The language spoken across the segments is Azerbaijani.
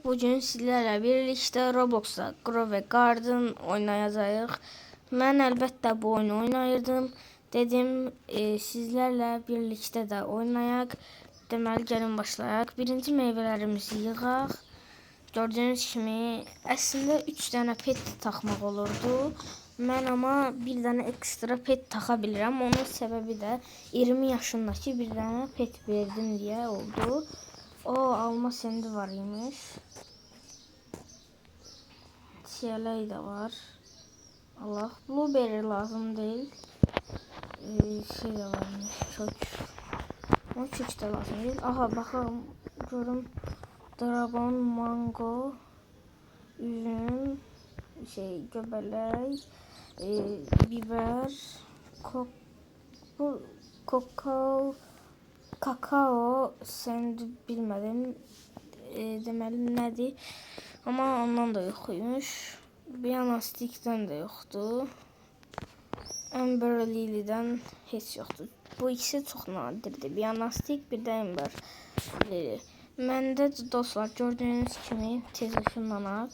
bugün sizlərlə birlikdə Robloxda Grow a Garden oynayacağıq. Mən əlbəttə bu oyunu oynayırdım. Dedim sizlərlə birlikdə də oynayaq. Deməli gəlin başlayaq. Birinci meyvələrimizi yığaq. Gördüyünüz kimi əslində 3 dənə pet taxmaq olurdu. Mən amma bir dənə ekstra pet taxa bilirəm. Onun səbəbi də 20 yaşındakı bir dənə pet verdim deyə oldu. O alma sendi var imiş. Çiyələk də var. Allah, blueberry lazım değil. Şey de varmış, kök. Ama kök de lazım değil. Aha bakalım, görüm. Dragon, mango, üzüm, göbələk, biber, kakao, sen bilmədim. Deməli nədir? Amma ondan da yoxuymuş. Biyanastikdən də yoxdur. Amber Lily'dən heç yoxdur. Bu ikisi çox nadirdir. Biyanastik, bir də Amber Lily. Məndə dostlar gördüyünüz kimi tez ışınlanaq.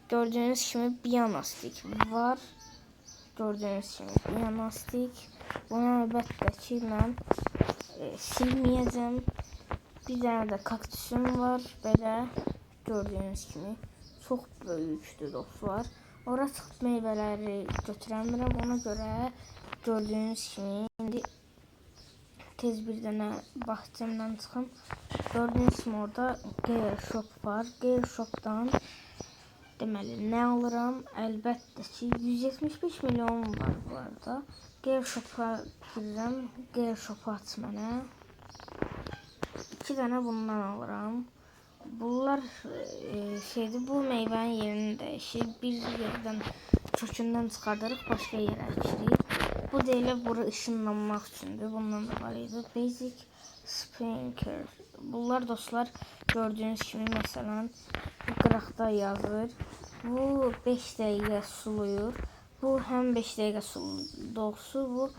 Gördüyünüz kimi Biyanastik var. Gördüyünüz kimi Biyanastik. Bunu əlbəttə ki mən silməyəcəm. Bir dənə də kaktüsüm var. Belə gördüyünüz kimi çox böyükdür dostlar. Ora çıxıb meyvələri götürəmirəm. Ona görə gördüyünüz kimi indi tez bir dənə bağçamdan çıxım. Gördüyünüz kimi orada Gear Shop var. Gear Shop'dan deməli nə alıram? Əlbəttə ki 175 milyon var bu arada. Gear Shop'a girirəm. Gear Shop'u aç mənə. 2 dənə bundan alıram. Bunlar bu meyvənin yerini dəyişir. Bir yerdən kökündən çıxardırıq, başqa yerə əkirik. Bu da elə bura ışınlanmaq üçündür. Bundan da var idi. Basic Sprinkler. Bunlar dostlar gördüyünüz kimi məsələn bu qıraqda yazır. Bu 5 dəqiqə suluyur. Bu həm 5 dəqiqə doğrusu bu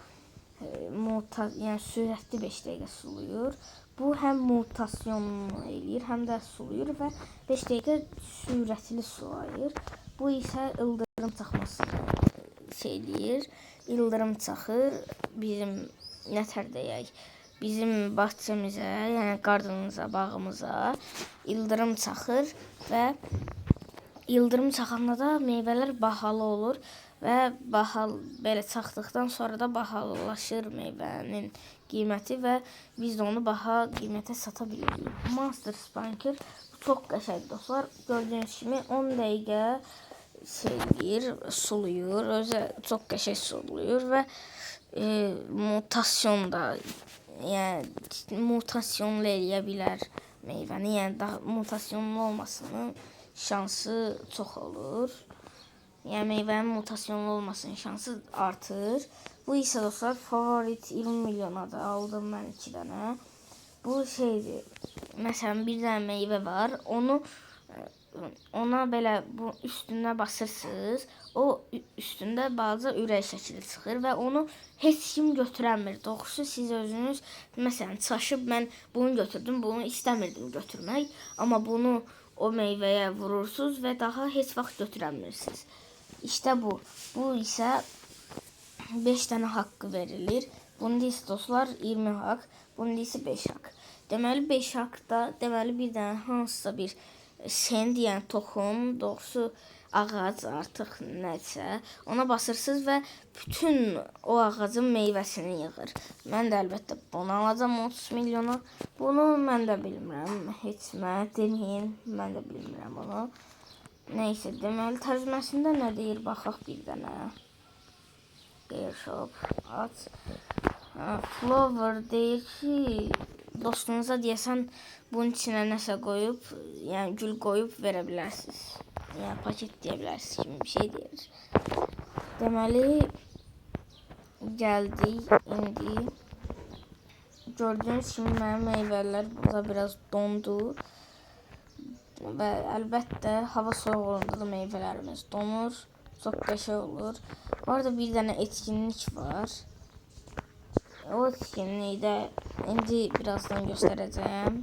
yəni sürətli 5 dəqiqə suluyur. Bu həm mutasyon eləyir, həm də suluyur və 5 dəqiqə sürətli sulayır. Bu isə ildırım çaxmasını eləyir. İldırım çaxır bizim nətər deyək, bizim bağçamıza, yəni qardanımıza, bağımıza ildırım çaxır və ildırım çaxanda da meyvələr bahalı olur və belə çaxdıqdan sonra da bahalılaşır meyvənin qiyməti və biz də onu baha qiymətə sata bilirik. Monster Sprinkler çox qəşəng dostlar. Gördüyünüz kimi 10 dəqiqə suluyur, özü çox qəşəng suluyur və mutasyon da, yəni mutasyonlu eləyə bilər meyvəni, yəni daha mutasyonlu olmasının şansı çox olur. Yəni meyvənin mutasyonlu olmasının şansı artır. Bu isə dostlar favorit 20 milyona da aldım mən 2 dənə. Bu şeydir. Məsələn bir dənə meyvə var. Ona belə bu üstünə basırsınız. O üstündə balaca ürək şəkili çıxır və onu heç kim götürəmir. Doğrusu siz özünüz məsələn çaşıb mən bunu götürdüm, bunu istəmirdim götürmək. Amma bunu o meyvəyə vurursunuz və daha heç vaxt götürəmirsiniz. İşte bu. Bu isə 5 dənə haqqı verilir. Bunda isə dostlar 20 haqq. Bunda isə 5 haqq. Deməli 5 haqqda deməli bir dənə hansısa bir send, yəni toxum, doğrusu ağac artıq nəsə. Ona basırsınız və bütün o ağacın meyvəsini yığır. Mən də əlbəttə bunu alacam 30 milyona. Bunu mən də bilmirəm. Heç mənə deməyin. Mən də bilmirəm onu. Neyse deməli tərcüməsində nə deyir baxaq bir dənə. Gear Shop aç. Flower deyir ki dostunuza deyəsən bunun içinə nəsə qoyub, yəni gül qoyub verə bilərsiniz. Yəni paket deyə bilərsiniz kimi bir şey deyir. Deməli gəldik indi. Gördüyünüz kimi mənim meyvələr burada biraz dondu. Və əlbəttə hava soyuq olanda da meyvələrimiz donur. Çox qəşəng olur. Bu arada bir dənə etkinlik var. O etkinliyi də indi birazdan göstərəcəyəm.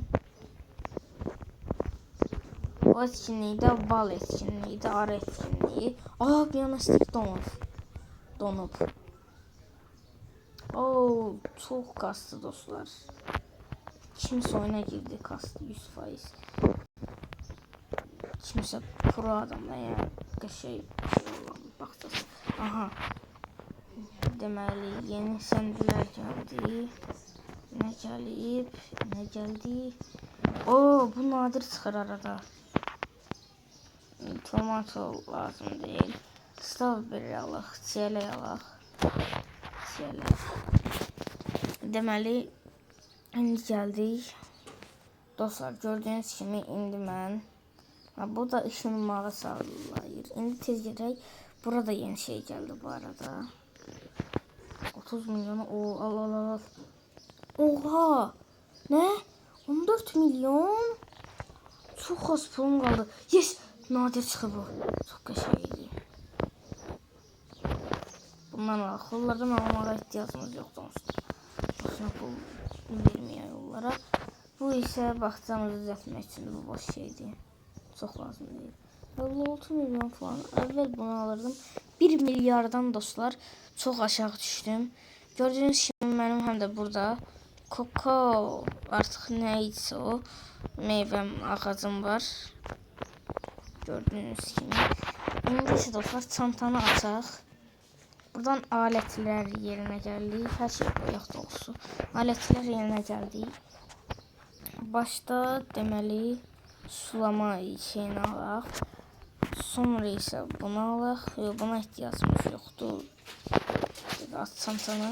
O etkinliyi də bal etkinliyi də, ara etkinliyi. Aa, bir yana stik donub. Oo, çok kastı dostlar. Kimse oyuna girdi, kastı 100%. Kimse pro adamla yani şey olan baxacağız. Aha. Deməli yeni sendilər gəldi. Ne geldi? Oo, bu nadir çıxır arada. Tomato lazım değil. Strawberry alaq, çiyələk alaq. Deməli indi gəldik. Dostlar, gördüğünüz kimi indi mən bu da ışınmağı sağlayır. İndi tez gedək. Burada yeni şey geldi bu arada. 30 milyonu al. Oha! Ne? 14 milyon? Çok az pulum kaldı. Yes! Nadir çıxır bu. Çok qəşəngdir. Bundan alaq. Yollardan almağa ihtiyacımız yoxdur. Boşuna pul verməyək yollara. Bu isə baxcamızı düzəltmək üçün bu boş şeydir. Çox lazım deyil. 56 milyon falan. Əvvəl bunu alırdım. 1 milyardan dostlar çox aşağı düşdüm. Gördüğünüz kimi mənim həm də burada Koko artıq nə isə o meyvəm ağacım var. Gördüğünüz kimi. İndi isə dostlar çantanı açaq. Buradan aletlər yerinə gəldik. Hər şey qoyaq doğrusu. Aletlər yerinə gəldik. Başda deməli sulama şeyini alaq. Sonra isə bunu alaq. Buna ehtiyacımız yoxdur. Aç çantanı.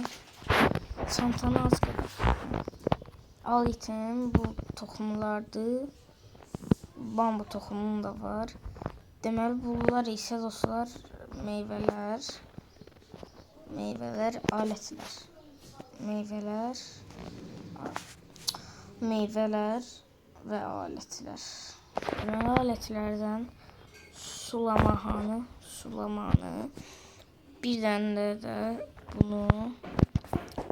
Çantanı az kadar. Al item bu toxumlardır. Bambu toxumunun da var. Deməli bunlar isə dostlar meyvələr, aletlər. Meyvələr və aletlər. Deməli aletlərdən sulamanı, bir dənə də bunu,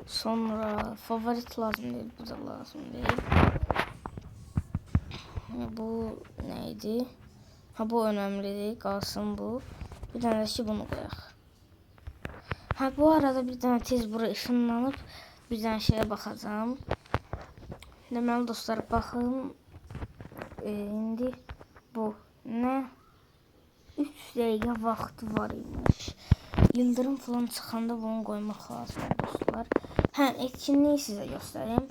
sonra favorit lazım değil, bu da lazım değil. Bu neydi? Ha, bu önemli, kalsın bu. Bir tane de bunu koyaq. Ha, bu arada bir tane tez buraya ışınlanıp bir tane şeye bakacağım. Deməli dostlar, baxın. İndi bu ne? 3 dəqiqə vaxtı var imiş. Yıldırım falan çıxanda bunu koymaq lazım dostlar. Hə, etkinliyi sizə göstəreyim.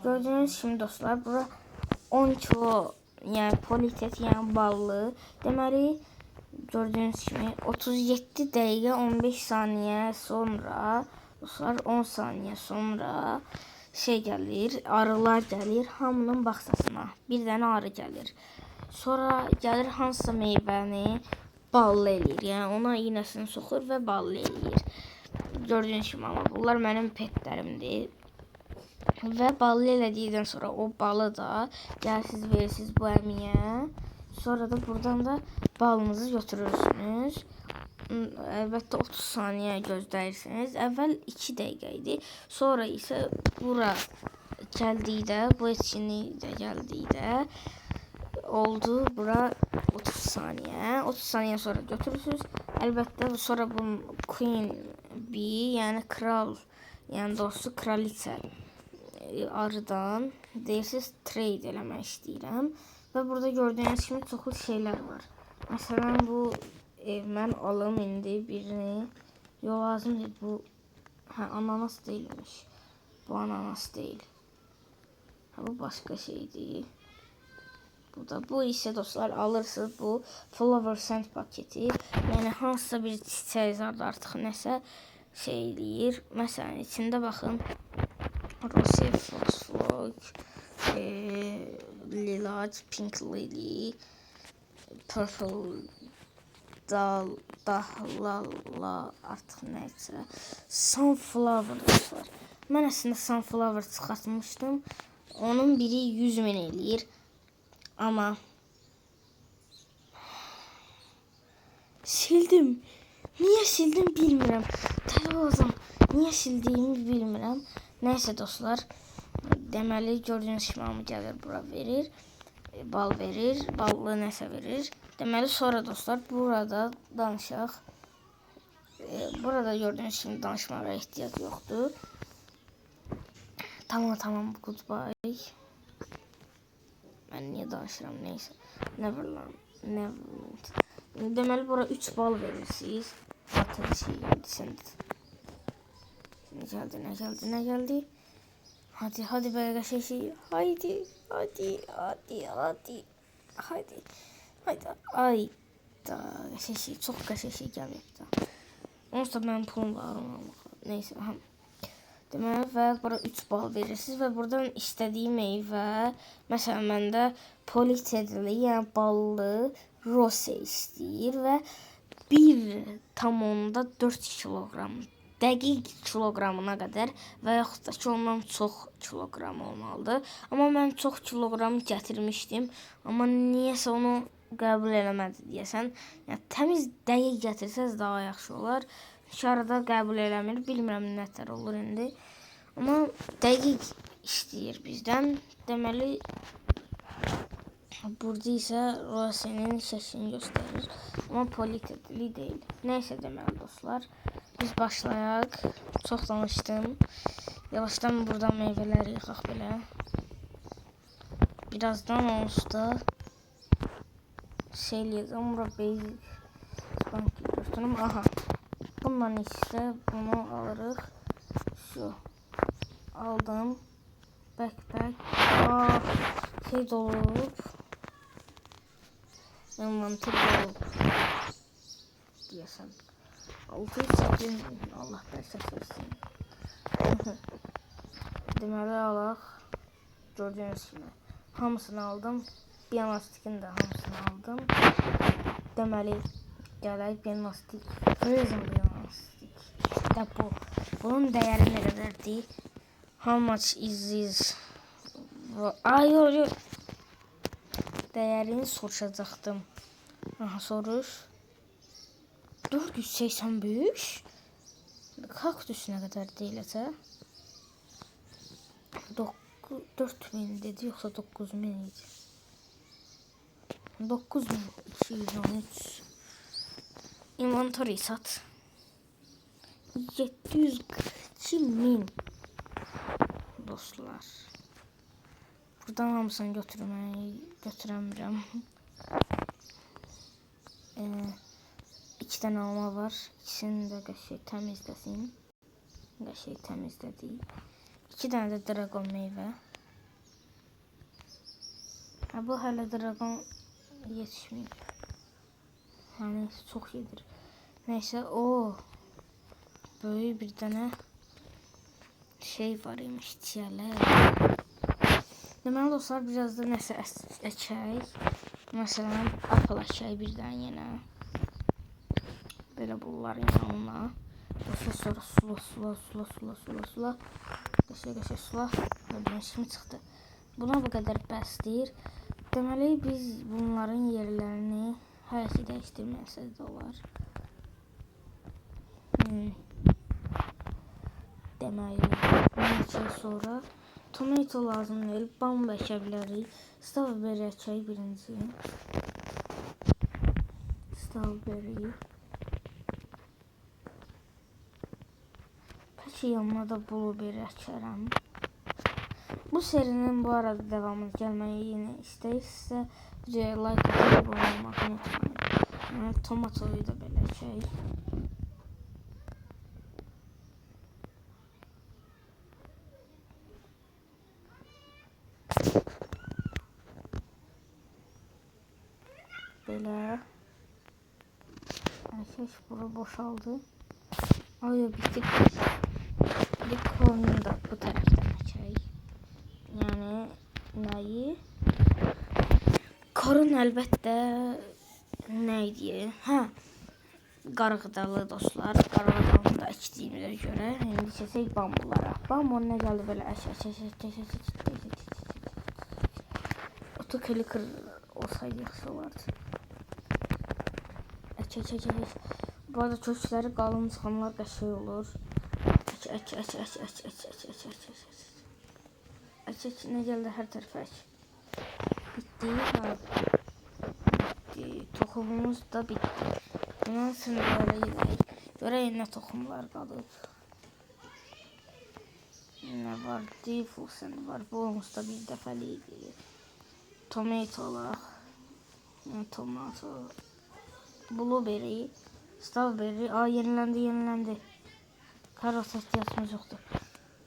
Gördüğünüz kimi dostlar, bura 10 kilo yani politet yani ballı. Deməli gördüğünüz kimi 37 dəqiqə 15 saniye sonra dostlar 10 saniye sonra şey gəlir, arılar gəlir hamının baxsasına. Bir dənə arı gəlir. Sonra gəlir hansısa meyvəni ballı eləyir. Yəni ona iynəsini soxur və ballı eləyir. Gördüğünüz kimi ama bunlar mənim petlərimdir. Və ballı elədikdən sonra o balı da gəlsiz verirsiniz bu əmiyə. Sonra da buradan da balınızı götürürsünüz. Əlbəttə 30 saniyə gözləyirsiniz. Əvvəl 2 dəqiqə idi. Sonra isə bura gəldikdə, bu etkinlikdə gəldikdə oldu bura 30 saniye. 30 saniye sonra götürürsünüz. Əlbəttə sonra bunun queen bee yani kral yani doğrusu kraliçe arıdan deyirsiniz trade eləmək istəyirəm. Və burada gördüğünüz kimi çoxlu şeyler var. Mesela bu mən alım indi birini. Yo, lazım değil bu. Ha, ananas değilmiş. Bu ananas değil. Ha, bu başka şey değil. Bu ise dostlar alırsınız bu flower scent paketi. Yani hansısa bir çiçeği zarda artıq nəsə şey eləyir. Məsələn içində baxın. Rose Frog, Lilac, Pink Lily, Purple Dahlala artıq nəysə. Sunflower dostlar. Mən əslində Sunflower çıxartmışdım. Onun biri 100.000 eləyir. Ama sildim. Niye sildim bilmirəm. Telefon niye sildiğimi bilmirəm. Neyse dostlar. Deməli gördüğünüz kimi hamı gəlir bura verir. bal verir, ballı nəsə verir. Deməli sonra dostlar burada danışaq. Burada gördüğünüz kimi danışmağa ehtiyac yoxdur. Tamam, goodbye. Ben niye danışıram, neyse. Neverland. Deməli bura 3 bal verirsiniz. Zaten şey geldi sende. Ne geldi? Hadi be şey. Haydi. Ay da şey çok şey gelmekte. Onsuz ben pulum var onu almaq. Neyse. Deməli və bura 3 bal verirsiniz və buradan istədiyi meyvə, məsələn məndə politedli, yəni ballı rose istəyir və 1,4 kiloqram dəqiq kiloqramına qədər və yaxud da ki ondan çox kiloqram olmalıdır. Amma mən çox kiloqram gətirmişdim, amma niyəsə onu qəbul eləmədi deyəsən. Yəni təmiz dəqiq gətirsəz daha yaxşı olar. Arada qəbul eləmir, bilmirəm nətər olur indi. Amma dəqiq istəyir bizdən. Deməli burada isə Rose'nin şəklini göstərir. Amma politedli deyil. Nəysə deməli dostlar, biz başlayaq. Çox danışdım. Yavaşdan buradan meyvələri yıxaq belə. Birazdan onsuz da şey eləyəcəm. Bura basic banki göstərim. Aha. Bundan işte bunu alırıq. Şu. Aldım. Backpack. Şey dolub. Envanter dolub. Deyəsən. 6-8 Allah bərsək versin. Deməli alaq. Gördüyünüz kimi. Hamısını aldım. Pianostikin də hamısını aldım. Deməli gələk pianostik. Prison pianostik. İşte bu. Bunun dəyəri nə qədərdir? How much is this? Ay. Dəyərini soruşacaqdım. Aha, soruş. 485. Kaktüs nə qədər deyiləsə? 4000 dedi, yoxsa 9000 idi? 9213. İnventory sat. 742.000 dostlar. Buradan hamısını götürəmirəm. 2 dənə alma var. İkisini də qəşəng təmizləsin. Qəşəng təmizlədik. 2 dənə də dragon meyvə. Bu hələ dragon yetişməyib. Yəni çox yedir. Neysə o böyük bir dənə şey var imiş çiyələ. Deməli dostlar biraz da nəsə əkək. Məsələn apple əkək bir dənə yenə. Belə bunların yanına. Sonra sula. Qəşəng sula. Gördüyünüz kimi çıxdı. Buna bu qədər bəsdir. Deməli biz bunların yerlərini hər şey dəyişdirməsək də olar. Deməli bunun üçün sonra tomato lazım deyil. Bambu əkə bilərik. Strawberry əkək birinci. Strawberry. Peki yanına da blueberry əkərəm. Bu serinin bu arada devamını gəlməyi istəyirsə videoya like atıb abunə olmağı unutmayın. Tomatoyu da belə əkək. Belə əkək bura boşaldı. Ay bitti. Bir korunu da bu tərəfdən əkək. Yəni nəyi? Korun əlbəttə nə idi? Qarğıdalı dostlar. Qarğıdalını da əkdiyimizə görə indi keçək bambulara. Bambunun nə gəldi belə Otokliker olsaydı yaxşı olardı. Ək. Bu arada kökləri qalın çıxanlar qəşəng olur. Ək. Ək. Nə gəldi hər tərəfə ək. Bitdi. bitti. Toxumumuz da bitti. Bundan sınırlara gidelim. Görək nə toxumlar qalıb. Nə var? Diffusion var. Bu olmuşsa bir dəfəlikdir. Tomatolar. Tomato. Blueberry. Strawberry. Aa, yenilendi. Karot ihtiyacımız yoktur.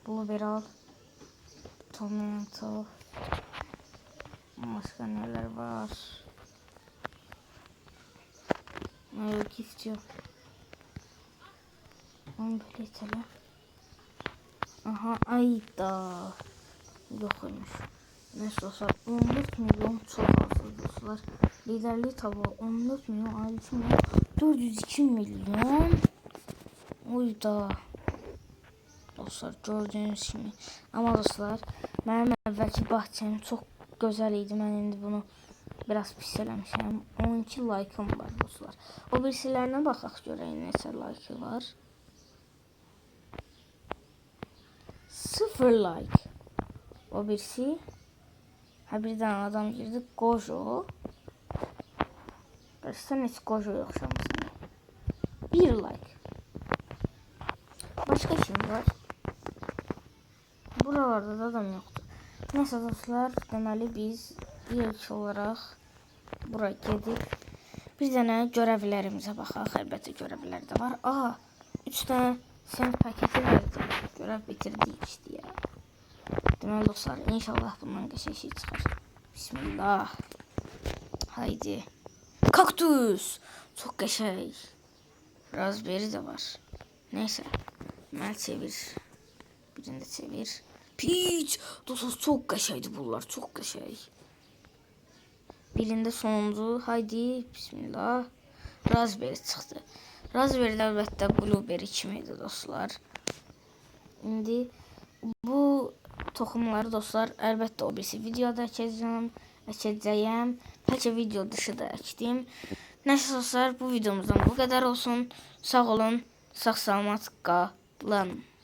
Blueberry al. Tomato. Başka neler var? Gift yok. Onu böyle itelim. Aha, ayda. Yokmuş. Neyse olsa 14 milyon çok az dostlar. Liderlik tabi 14 milyon, ailesi milyon, 402 milyon. Uyda. Dostlar gördüğünüz gibi. Ama dostlar benim evvelki bahçem çok güzel idi. Ben indi bunu biraz pis eləmişəm. 12 like'ım var dostlar. O birisilerine baxaq görək neçə like var. 0 like. O birisi. Ha, bir tane adam girdi. Gojo. Sen hiç Gojo'ya okşamışsın. 1 like. Başka kim var? Buralarda da adam yoktu. Neyse dostlar, deməli biz ilk olarak buraya gedib bir dənə görevlərimizə baxaq. Əlbəttə görevlər də var. Aa, 3 tane sen paketi verdim. Görev bitirdik işte ya. Deməli dostlar, inşallah bundan qəşəng şey çıxar. Bismillah. Haydi. Kaktüs. Çok qəşəng. Raspberry de var. Neyse. Mən çevir. Birinde çevir. Peach. Dostlar çok qəşəngdir bunlar. Çok qəşəng. Birinde sonuncu. Haydi. Bismillah. Raspberry çıxdı. Raspberry əlbəttə blueberry kimiydi dostlar. İndi bu toxumları dostlar əlbəttə o birisi videoda əkəcəyəm. Bəlkə video dışı da əkdim. Neyse dostlar, bu videomuzdan bu kadar olsun. Sağ olun. Sağ salamat qalın.